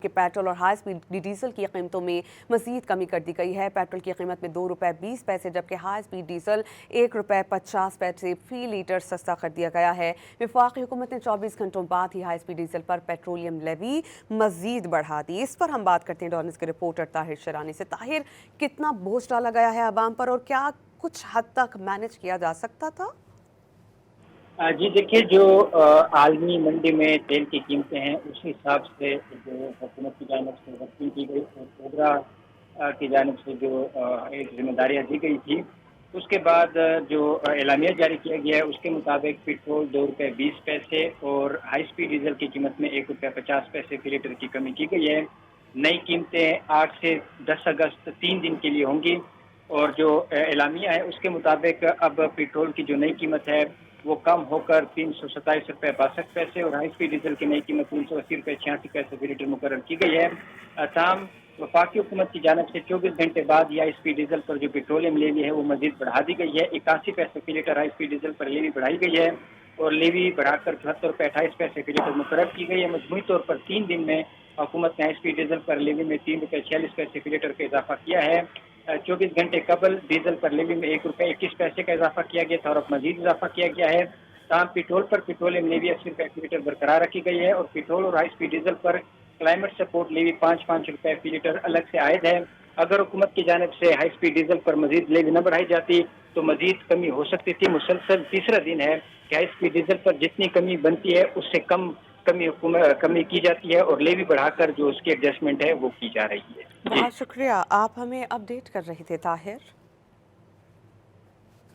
کہ پیٹرول اور high speed diesel کی قیمتوں میں مزید کمی کر دی گئی ہے۔ پیٹرول کی قیمت میں ₹2.20 جبکہ ہائی اسپیڈ ڈیزل ₹1.50 فی لیٹر سستا کر دیا گیا ہے۔ وفاقی حکومت نے 24 گھنٹوں بعد ہی ہائی اسپیڈ ڈیزل پر پیٹرولیم لیوی مزید بڑھا دی۔ اس پر ہم بات کرتے ہیں ڈونس کے رپورٹر طاہر شرانی سے۔ طاہر، کتنا بوجھ ڈالا گیا ہے عوام پر اور کیا کچھ حد تک مینج کیا جا سکتا تھا؟ جی دیکھیے، جو عالمی منڈی میں تیل کی قیمتیں ہیں اس حساب سے جو حکومت کی جانب سے وصول کی گئی اور کوبرا کی جانب سے جو ایک ذمہ داریاں دی گئی تھی، اس کے بعد جو اعلامیہ جاری کیا گیا ہے اس کے مطابق پیٹرول ₹2.20 اور ہائی اسپیڈ ڈیزل کی قیمت میں ₹1.50 فی لیٹر کی کمی کی گئی ہے۔ نئی قیمتیں 8 سے 10 اگست 3 دن کے لیے ہوں گی، اور جو اعلامیہ ہے اس کے مطابق اب پیٹرول کی جو نئی قیمت ہے وہ کم ہو کر ₹327.62 اور ہائی اسپیڈ ڈیزل کی نئی قیمت ₹380.86 فی لیٹر مقرر کی گئی ہے۔ تاہم وفاقی حکومت کی جانب سے 24 گھنٹے بعد یہ ہائی اسپیڈ ڈیزل پر جو پیٹرولیم لیوی ہے وہ مزید بڑھا دی گئی ہے۔ 81 فی لیٹر ہائی اسپیڈ ڈیزل پر لیوی بڑھائی گئی ہے اور لیوی بڑھا کر ₹74.28 فی لیٹر مقرر کی گئی ہے۔ مجموعی طور پر 3 دن میں حکومت نے ہائی اسپیڈ ڈیزل پر لیوی میں ₹3.46 فی لیٹر کا اضافہ کیا ہے۔ 24 گھنٹے قبل ڈیزل پر لیوی میں ₹1.21 کا اضافہ کیا گیا تھا اور اب مزید اضافہ کیا گیا ہے۔ تاہم پیٹرول پر پیٹرولیم لیوی 80 روپے فی لیٹر برقرار رکھی گئی ہے اور پیٹرول اور ہائی اسپیڈ ڈیزل پر کلائمیٹ سپورٹ لیوی 5 روپے فی لیٹر الگ سے عائد ہے۔ اگر حکومت کی جانب سے ہائی اسپیڈ ڈیزل پر مزید لیوی نہ بڑھائی جاتی تو مزید کمی ہو سکتی تھی۔ مسلسل تیسرا دن ہے کہ ہائی اسپیڈ ڈیزل پر جتنی کمی بنتی ہے اس سے کمی کی جاتی ہے اور لیوی بڑھا کر جو اس کی ایڈجسٹمنٹ ہے وہ کی جا رہی ہے۔ بہت شکریہ، آپ ہمیں اپڈیٹ کر رہے تھے طاہر۔